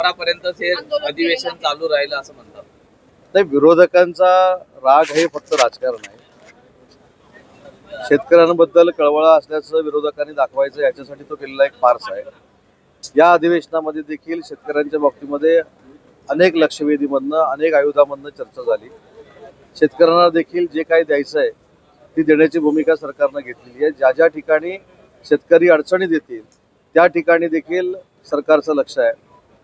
दुपारापर्यंत हे अधिवेशन चालू राहिलं असं म्हणतात. नाही, विरोधकांचा राग हे फक्त राजकारण आहे. शेतकऱ्यांबद्दल कळवळा असल्याचं विरोधकांनी दाखवायचं याच्यासाठी तो केलेला एक फार्स आहे. या अधिवेशनामध्ये देखील शेतकऱ्यांच्या बाबतीमध्ये अनेक लक्षवेधीमधनं अनेक आयुधामधनं चर्चा झाली. शेतकऱ्यांना देखील जे काही द्यायचं आहे ती देण्याची भूमिका सरकारनं घेतलेली आहे. ज्या ज्या ठिकाणी शेतकरी अडचणीत येतील त्या ठिकाणी देखील सरकारचं लक्ष आहे.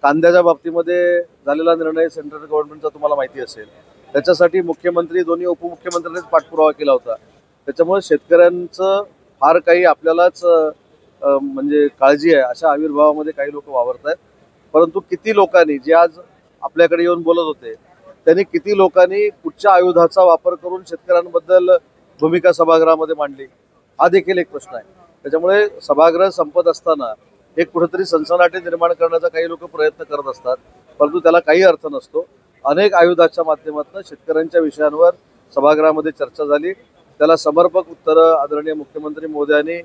कांद्याच्या बाबतीमध्ये झालेला निर्णय सेंट्रल गव्हर्नमेंटचा तुम्हाला माहिती असेल, त्याच्यासाठी मुख्यमंत्री दोन्ही उपमुख्यमंत्र्यांनीच पाठपुरावा केला होता. त्याच्यामुळे शेतकऱ्यांचं फार काही आपल्यालाच म्हणजे काळजी आहे अशा आविर्भावामध्ये काही लोक वावरत आहेत. परंतु किती लोकांनी जे आज आपल्याकडे येऊन बोलत होते त्यांनी किती लोकांनी कुठच्या आयुधाचा वापर करून शेतकऱ्यांबद्दल भूमिका सभागृहामध्ये मांडली हा देखील एक प्रश्न आहे. त्याच्यामुळे सभागृह संपत असताना एक कुठेतरी सनसनाटी निर्माण करण्याचा काही लोक प्रयत्न करत असतात, परंतु त्याला काही अर्थ नसतो. अनेक आयुधाच्या माध्यमातून शेतकऱ्यांच्या विषयांवर सभागृहामध्ये चर्चा झाली. त्याला समर्पक उत्तरं आदरणीय मुख्यमंत्री मोदयांनी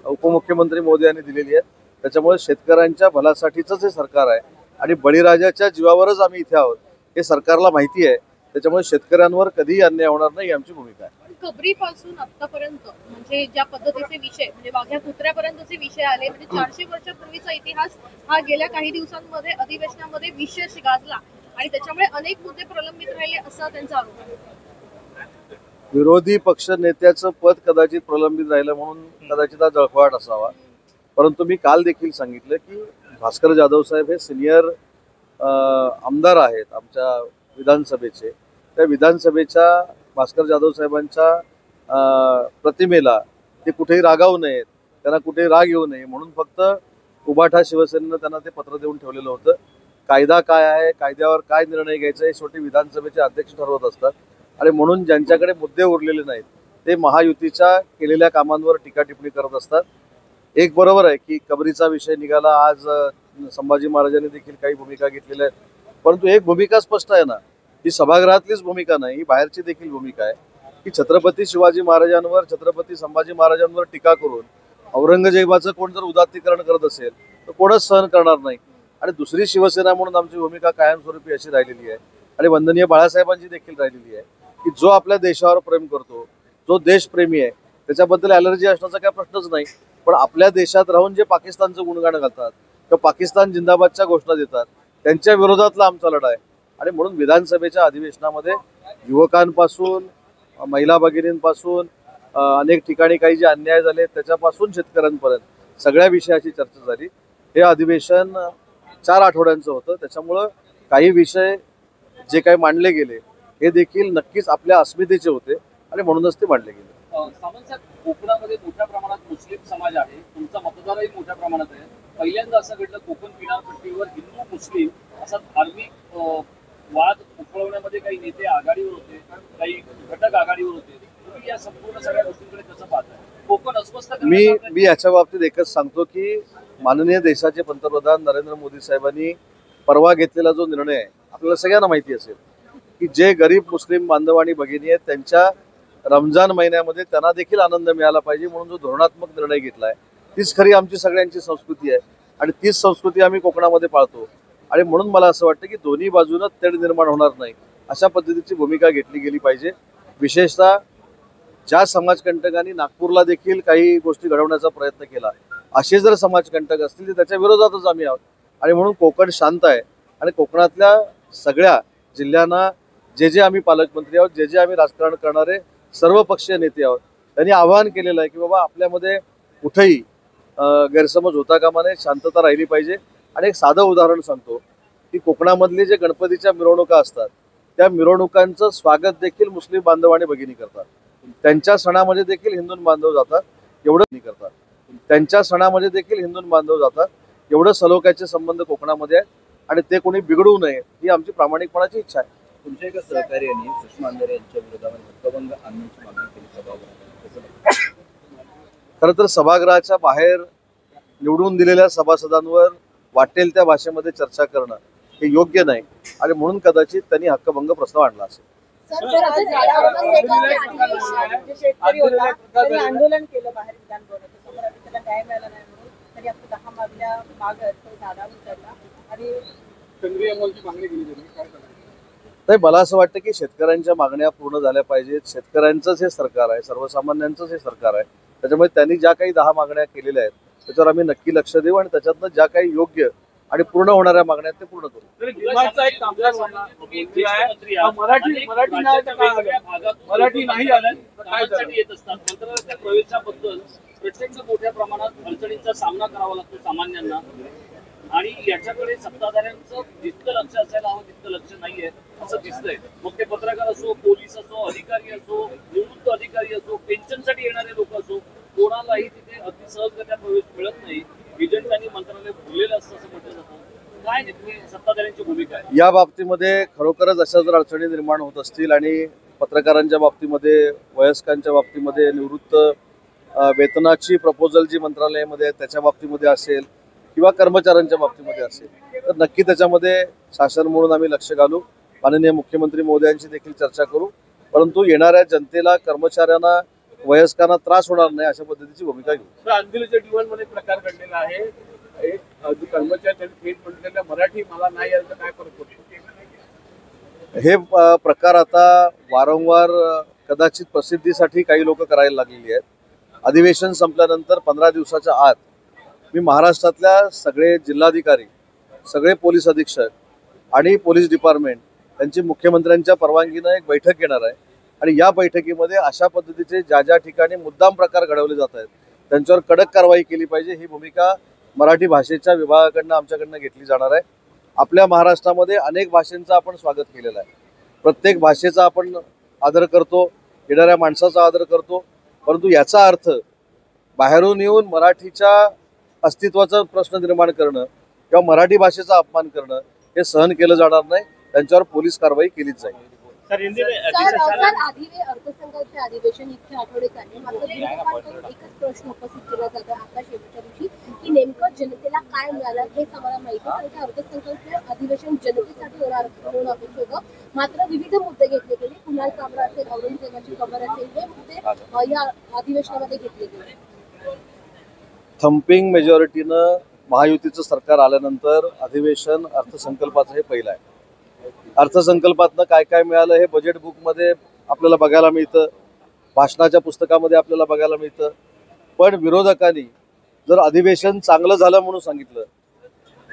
उपमुख्यमंत्री मोदयांनी दिलेली आहेत. त्याच्यामुळे शेतकऱ्यांच्या भल्यासाठीच हे सरकार आहे आणि बळीराजाच्या जीवावरच आम्ही इथे आहोत हे सरकारला माहिती आहे. त्याच्यामुळे शेतकऱ्यांवर कधीही अन्याय होणार नाही ही आमची भूमिका आहे. कबरीपासून आतापर्यंत म्हणजे ज्या पद्धतीचे विषय म्हणजे वाघ्या कुत्र्यापर्यंतचे विषय आले, म्हणजे 400 वर्षापूर्वीचा इतिहास हा गेल्या काही दिवसांमध्ये अधिवेशनामध्ये विशेष गाजला आणि त्याच्यामुळे अनेक मुद्दे प्रलंबित राहिले असा त्यांचा आरोप आहे. विरोधी पक्ष नेत्याचं पद कदाचित प्रलंबित राहिलं म्हणून कदाचित हा जळफळाट असावा. परंतु मी काल देखील सांगितलं की भास्कर जाधव साहेब हे सिनियर आमदार आहेत आमच्या विधानसभेचे. त्या विधानसभेच्या भास्कर जाधव साहेबांच्या प्रतिमेला ते कुठेही रागावू नयेत, त्यांना कुठेही राग येऊ नये म्हणून फक्त उभाठा शिवसेनेनं त्यांना ते पत्र देऊन ठेवलेलं होतं. कायदा काय आहे, कायद्यावर काय निर्णय घ्यायचा हे शेवटी विधानसभेचे अध्यक्ष ठरवत असतात आणि म्हणून ज्यांच्याकडे मुद्दे उरलेले नाहीत ते महायुतीच्या केलेल्या कामांवर टीका टिप्पणी करत असतात. एक बरोबर आहे की कबरीचा विषय निघाला, आज संभाजी महाराजांनी देखील काही भूमिका घेतलेल्या आहेत, परंतु एक भूमिका स्पष्ट आहे ना, ही सभागृहातलीच भूमिका नाही, ही बाहेरची देखील भूमिका आहे की छत्रपती शिवाजी महाराजांवर छत्रपती संभाजी महाराजांवर टीका करून औरंगजेबाचं कोण जर उदात्तीकरण करत असेल तर कोणच सहन करणार नाही. आणि दुसरी शिवसेना म्हणून आमची भूमिका कायमस्वरूपी अशी राहिलेली आहे आणि वंदनीय बाळासाहेबांची देखील राहिलेली आहे की जो आपल्या देशावर प्रेम करतो, जो देशप्रेमी आहे, त्याच्याबद्दल ॲलर्जी असण्याचा काही प्रश्नच नाही. पण आपल्या देशात राहून जे पाकिस्तानचं गुणगाण घालतात किंवा पाकिस्तान जिंदाबादच्या घोषणा देतात त्यांच्या विरोधातला आमचा लढा आहे. आणि म्हणून विधानसभेच्या अधिवेशनामध्ये युवकांपासून महिला भगिनींपासून अनेक ठिकाणी काही जे अन्याय झाले त्याच्यापासून शेतकऱ्यांपर्यंत सगळ्या विषयाची चर्चा झाली. हे अधिवेशन 4 आठवड्यांचं होतं. त्याच्यामुळं काही विषय जे काही मांडले गेले हे देखील नक्कीच आपल्या अस्मितेचे होते आणि म्हणूनच ते मांडले गेले. सावंत साहेब, कोकणामध्ये मोठ्या प्रमाणात मुस्लिम समाज आहे, तुमचा मतदारही मोठ्या प्रमाणात आहे. पहिल्यांदा असं घडलं कोकण किनारपट्टीवर हिंदू मुस्लिम असा धार्मिक वाद उफळवण्यामध्ये काही नेते आघाडीवर होते, काही घटक आघाडीवर होते. तुम्ही या संपूर्ण सगळ्या गोष्टींकडे कसं पाहताय? कोकण अस्वस्थ मी याच्या बाबतीत एकच सांगतो की माननीय देशाचे पंतप्रधान नरेंद्र मोदी साहेबांनी परवा घेतलेला जो निर्णय आहे आपल्याला सगळ्यांना माहिती असेल की जे गरीब मुस्लिम बांधव आणि भगिनी आहेत त्यांच्या रमजान महिन्यामध्ये त्यांना देखील आनंद मिळाला पाहिजे म्हणून जो धोरणात्मक निर्णय घेतला आहे तीच खरी आमची सगळ्यांची संस्कृती आहे आणि तीच संस्कृती आम्ही कोकणामध्ये पाळतो. आणि म्हणून मला असं वाटतं की दोन्ही बाजूनं तेढ निर्माण होणार नाही अशा पद्धतीची भूमिका घेतली गेली पाहिजे. विशेषतः ज्या समाजकंटकांनी नागपूरला देखील काही गोष्टी घडवण्याचा प्रयत्न केला असे जर समाजकंटक असतील तर त्याच्या विरोधातच आम्ही आहोत. आणि म्हणून कोकण शांत आहे आणि कोकणातल्या सगळ्या जिल्ह्यांना जे आम्ही पालकमंत्री आहोत, जे आम्ही राजकारण करणारे सर्व पक्षीय नेते आहोत, त्यांनी आवाहन केलेलं आहे की बाबा आपल्यामध्ये कुठेही गैरसमज होता कामा नये, शांतता राहिली पाहिजे. आणि एक साधं उदाहरण सांगतो की कोकणामधले जे गणपतीच्या मिरवणुका असतात त्या मिरवणुकांचं स्वागत देखील मुस्लिम बांधव आणि भगिनी करतात. त्यांच्या सणामध्ये देखील हिंदू बांधव जातात, एवढं करतात. त्यांच्या सणामध्ये देखील हिंदू बांधव जातात. एवढं सलोख्याचे संबंध कोकणामध्ये आहेत आणि ते कोणी बिघडवू नये ही आमची प्रामाणिकपणाची इच्छा आहे. तुमच्या एका सहकार्याने सुषमा अंधारे यांच्या विरोधात हक्कभंग आणण्याची मागणी केली सभागृहात. खरं तर सभागृहाच्या बाहेर निवडून दिलेल्या सभासदांवर वाटेल त्या भाषेमध्ये चर्चा करणं हे योग्य नाही आणि म्हणून कदाचित त्यांनी हक्कभंग प्रस्ताव आणला असेल. आंदोलन केलं बाहेर विधान भवनाच्या त्याला न्याय मिळाला नाही म्हणून त्यांनी आपल्या 10 मागण्या मागत दादा उचलला आणि केंद्रीय अंमलची मागणी केली त्यांनी, काय करणार? नाही, मला असं वाटतं की शेतकऱ्यांच्या मागण्या पूर्ण झाल्या पाहिजेत. शेतकऱ्यांचंच हे सरकार आहे, सर्वसामान्यांचंच हे सरकार आहे. त्याच्यामुळे त्यांनी ज्या काही 10 मागण्या केलेल्या आहेत त्याच्यावर आम्ही नक्की लक्ष देऊ आणि त्याच्यातनं ज्या काही योग्य आणि पूर्ण होणाऱ्या मागण्या आहेत ते पूर्ण करू. तरी दिमागचा एक कामगार बोलली आहे, मराठी नाही तर काय आलं? मराठी नाही आलं तर काय झालं? येत असतात मंत्रालयाच्या प्रवेशाबद्दल प्रत्यक्ष मोठ्या प्रमाणात अडचणींचा सामना करावा लागतो सामान्यांना, आणि याच्याकडे सत्ताधाऱ्यांचं जितकं लक्ष असायला हवं तितकं लक्ष नाहीये असं दिसतंय. मग ते पत्रकार असो, पोलीस असो, अधिकारी असो, निवृत्त अधिकारी असो, पेन्शनसाठी येणारे लोक असो, कोणालाही तिथे अगदी सहजगत्या प्रवेश मिळत नाही. एजंटांनी मंत्रालय भरलेलं असतं असं म्हटलं जातं. काय नेमकी सत्ताधाऱ्यांची भूमिका आहे या बाबतीमध्ये? खरोखरच अशा जर अडचणी निर्माण होत असतील आणि पत्रकारांच्या बाबतीमध्ये, वयस्कांच्या बाबतीमध्ये, निवृत्त वेतनाची प्रपोजल जी मंत्रालयामध्ये आहे त्याच्या बाबतीमध्ये असेल किंवा कर्मचाऱ्यांच्या बाबतीमध्ये असेल तर नक्की त्याच्यामध्ये शासन म्हणून आम्ही लक्ष घालू. माननीय मुख्यमंत्री महोदयांशी देखील चर्चा करू, परंतु येणाऱ्या जनतेला, कर्मचाऱ्यांना, वयस्कांना त्रास होणार नाही अशा पद्धतीची भूमिका घेऊ. तर अंधेरीच्या डिमांडमध्ये प्रकार घडलेला आहे. एक कर्मचारी त्यांनी थेट म्हटलेलं मराठी मला नाही आलं तर काय फरक पडतो? हे प्रकार आता वारंवार कदाचित प्रसिद्धीसाठी काही लोक करायला लागलेली आहेत. अधिवेशन संपल्यानंतर 15 दिवसाच्या आत मी महाराष्ट्रातल्या सगळे जिल्हाधिकारी, सगळे पोलीस अधीक्षक आणि पोलीस डिपार्टमेंट यांची मुख्यमंत्र्यांच्या परवानगीनं एक बैठक घेणार आहे आणि या बैठकीमध्ये अशा पद्धतीचे ज्या ज्या ठिकाणी मुद्दाम प्रकार घडवले जात आहेत त्यांच्यावर कडक कारवाई केली पाहिजे ही भूमिका मराठी भाषेच्या विभागाकडनं आमच्याकडनं घेतली जाणार आहे. आपल्या महाराष्ट्रामध्ये अनेक भाषांचं आपण स्वागत केलेलं आहे. प्रत्येक भाषेचा आपण आदर करतो, येणाऱ्या माणसाचा आदर करतो, परंतु याचा अर्थ बाहेरून येऊन मराठीच्या अस्तित्वाचा प्रश्न निर्माण करणं किंवा मराठी भाषेचा अपमान करणं हे सहन केलं जाणार नाही. त्यांच्यावर पोलीस कारवाई केलीच जाईल. सर, अर्थसंकल्प अधिवेशन इतक्या आठवड्यात आहे, मात्र विरोधकांकडून एकच प्रश्न उपस्थित केला जातो आता शेवटच्या दिवशी की नेमकं जनतेला काय मिळालं हेच आम्हाला माहिती आहे. कारण अर्थसंकल्प अधिवेशन जनतेसाठी होणं अपेक्षित होतं, मात्र विविध मुद्दे घेतले गेले. कुणाल कामरा असेल, औरंगजेबाची कबर असेल, हे मुद्दे या अधिवेशनामध्ये घेतले गेले. थम्पिंग मेजॉरिटीनं महायुतीचं सरकार आल्यानंतर अधिवेशन अर्थसंकल्पाचं हे पहिलं आहे. अर्थसंकल्पातनं काय काय मिळालं हे बजेट बुकमध्ये आपल्याला बघायला मिळतं, भाषणाच्या पुस्तकामध्ये आपल्याला बघायला मिळतं. पण विरोधकांनी जर अधिवेशन चांगलं झालं म्हणून सांगितलं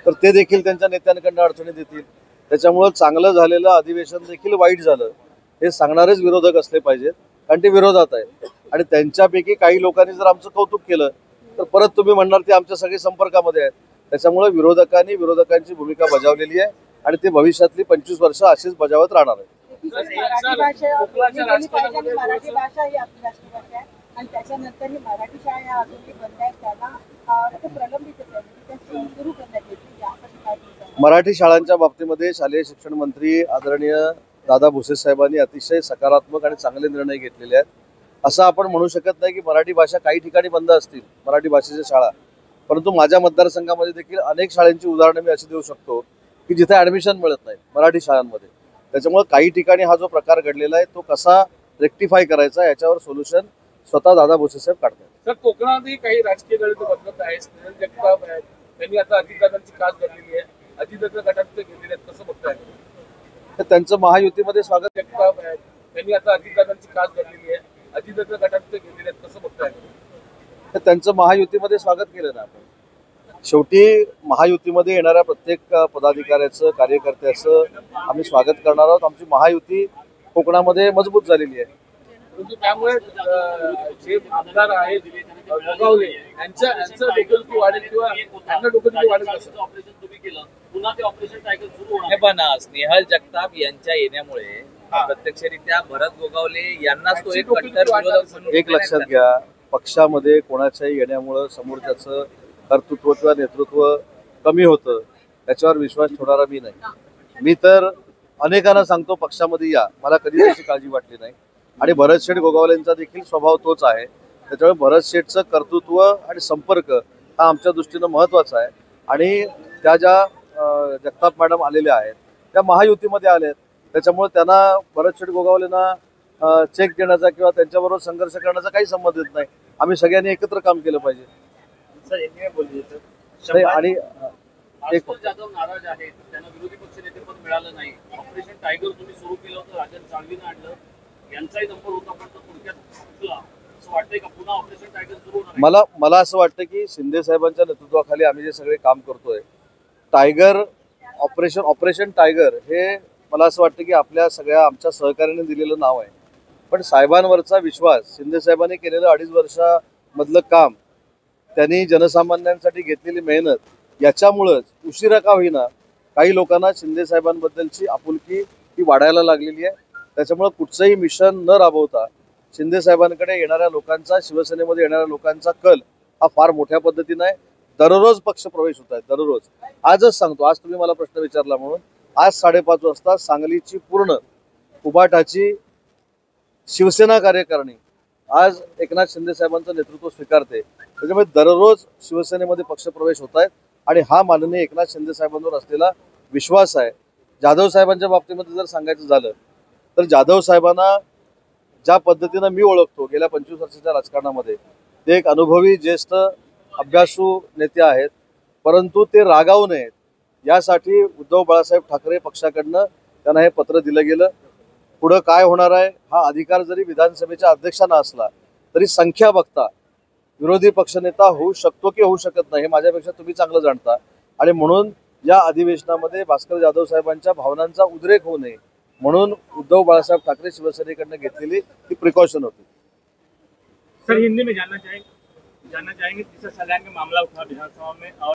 तर ते देखील त्यांच्या नेत्यांकडनं अडचणी देतील. त्याच्यामुळं चांगलं झालेलं अधिवेशन देखील वाईट झालं हे सांगणारेच विरोधक असले पाहिजेत, कारण ते विरोधात आहेत. आणि त्यांच्यापैकी काही लोकांनी जर आमचं कौतुक केलं तर परत तुम्ही म्हणणार ते आमच्या सगळे संपर्कामध्ये आहेत. त्याच्यामुळे विरोधकांनी विरोधकांची भूमिका बजावलेली आहे आणि ते भविष्यातली 25 वर्ष अशीच बजावत राहणार आहे. मराठी भाषा बोलली पाहिजे आणि मराठी भाषा ही आपली राष्ट्रभाषा आहे आणि त्याच्यानंतर ही मराठी शाळा या अजूनही बंद आहेत, त्यांना खूप प्रलंबित आहे, त्या सुरू करण्यात येतील. मराठी शाळांच्या बाबतीमध्ये शालेय शिक्षण मंत्री आदरणीय दादा भुसे साहेबांनी अतिशय सकारात्मक आणि चांगले निर्णय घेतलेले आहेत. असं आपण म्हणू शकत नाही की मराठी भाषा काही ठिकाणी बंद असतील, मराठी भाषेच्या शाळा, परंतु माझ्या मतदारसंघामध्ये देखील अनेक शाळांची उदाहरणं मी अशी देऊ शकतो की जिथे ॲडमिशन मिळत नाही मराठी शाळांमध्ये. त्याच्यामुळे काही ठिकाणी हा जो प्रकार घडलेला आहे तो कसा रेक्टिफाय करायचा याच्यावर सोल्युशन स्वतः दादा भुसे साहेब काढतात. तर कोकणातही काही राजकीय गणित बदलत आहेत. स्नेहल जगताप आहेत, त्यांनी आता अजितदादांची कास धरलेली आहे, अजितदादा गटात ते गेलेले आहेत, कसं बघताय? तर त्यांचं महायुतीमध्ये स्वागत. जगताप आहेत, त्यांनी आता अजितदादांची कास धरलेली आहे, अजितदादा गटात ते गेलेले आहेत, कसं बघताय? तर त्यांचं महायुतीमध्ये स्वागत केलं ना आपण. शेवटी महायुतीमध्ये येणाऱ्या प्रत्येक पदाधिकाऱ्याचं, कार्यकर्त्याचं आम्ही स्वागत करणार आहोत. आमची महायुती कोकणामध्ये मजबूत झालेली आहे. परंतु त्यामुळे जे आमदार आहेत गोगावले यांचं डोकेदुखी वाढेल किंवा त्यांना डोकेदुखी वाढेल कसं? ऑपरेशन तुम्ही केलं, पुन्हा ते ऑपरेशन टायगर सुरू होणार. हे पण स्नेहल जगताप यांच्या येण्यामुळे प्रत्यक्षरित्या भरत गोगावले यांनाच तो एक कट्टर विरोधक म्हणून एक लक्षात घ्या, पक्षामध्ये कोणाच्याही येण्यामुळं समोरच्याचं कर्तृत्व किंवा नेतृत्व कमी होतं त्याच्यावर विश्वास ठेवणारा मी नाही. मी तर अनेकांना सांगतो पक्षामध्ये या, मला कधी त्याची काळजी वाटली नाही. आणि भरत शेठ गोगावलेंचा देखील स्वभाव तोच आहे. त्याच्यामुळे भरत शेठचं कर्तृत्व आणि संपर्क हा आमच्या दृष्टीनं महत्त्वाचा आहे. आणि त्या ज्या जगताप मॅडम आलेल्या आहेत त्या महायुतीमध्ये आल्या आहेत, त्याच्यामुळे त्यांना भरत शेठ गोगावलेंना चेक देण्याचा किंवा त्यांच्याबरोबर संघर्ष करण्याचा काही संबंध येत नाही. आम्ही सगळ्यांनी एकत्र काम केलं पाहिजे. सर, यांनी काय बोलले आणि जाधव नाराज आहेत, त्यांना विरोधी मिळालं नाही. ऑपरेशन टायगर तुम्ही सुरू केलं होतं, राजन साळवीनं आणलं, यांचाही नंबर होता पण तो थोडक्यात चुकला. असं वाटतंय का पुन्हा ऑपरेशन टायगर सुरू होणार आहे? मला असं वाटतं की शिंदे साहेबांच्या नेतृत्वाखाली आम्ही जे सगळे काम करतोय, टायगर ऑपरेशन टायगर हे मला असं वाटतं की आपल्या सगळ्या आमच्या सहकार्याने दिलेलं नाव आहे. पण साहेबांवरचा विश्वास, शिंदे साहेबांनी केलेलं 2.5 वर्षामधलं काम, त्यांनी जनसामान्यांसाठी घेतलेली मेहनत, याच्यामुळंच उशिरा का होईना काही लोकांना शिंदे साहेबांबद्दलची आपुलकी ही वाढायला लागलेली आहे. त्याच्यामुळं कुठचंही मिशन न राबवता शिंदे साहेबांकडे येणाऱ्या लोकांचा, शिवसेनेमध्ये येणाऱ्या लोकांचा कल हा फार मोठ्या पद्धतीने आहे. दररोज पक्ष प्रवेश होत आहेत, दररोज. आजच सांगतो, आज तुम्ही मला प्रश्न विचारला म्हणून, आज 5:30 वाजता सांगलीची पूर्ण उबाटाची शिवसेना कार्यकारिणी आज एकनाथ शिंदे साहेबांचं नेतृत्व स्वीकारते. त्याच्यामुळे दररोज शिवसेनेमध्ये पक्षप्रवेश होत आहेत आणि हा माननीय एकनाथ शिंदे साहेबांवर असलेला विश्वास आहे. जाधव साहेबांच्या बाबतीमध्ये जर सांगायचं झालं तर जाधव साहेबांना ज्या पद्धतीनं मी ओळखतो गेल्या 25 वर्षाच्या राजकारणामध्ये, ते एक अनुभवी ज्येष्ठ अभ्यासू नेते आहेत. परंतु ते रागावू नयेत यासाठी उद्धव बाळासाहेब ठाकरे पक्षाकडनं त्यांना हे पत्र दिलं गेलं. पुढं काय होणार आहे हा अधिकार जरी विधानसभेच्या अध्यक्षांना असला तरी संख्या बघता विरोधी पक्षनेता होऊ शकतो की होऊ शकत नाही हे माझ्यापेक्षा तुम्ही चांगलं जाणता. आणि म्हणून या अधिवेशनामध्ये भास्कर जाधव साहेबांच्या भावनांचा उद्रेक होऊ नये म्हणून उद्धव बाळासाहेब ठाकरे शिवसेनेकडनं घेतलेली ही प्रिकॉशन होती. सर, हिंदी में जानना चाहेंगे जिस तरह सलाम का मामला उठा विधानसभा में और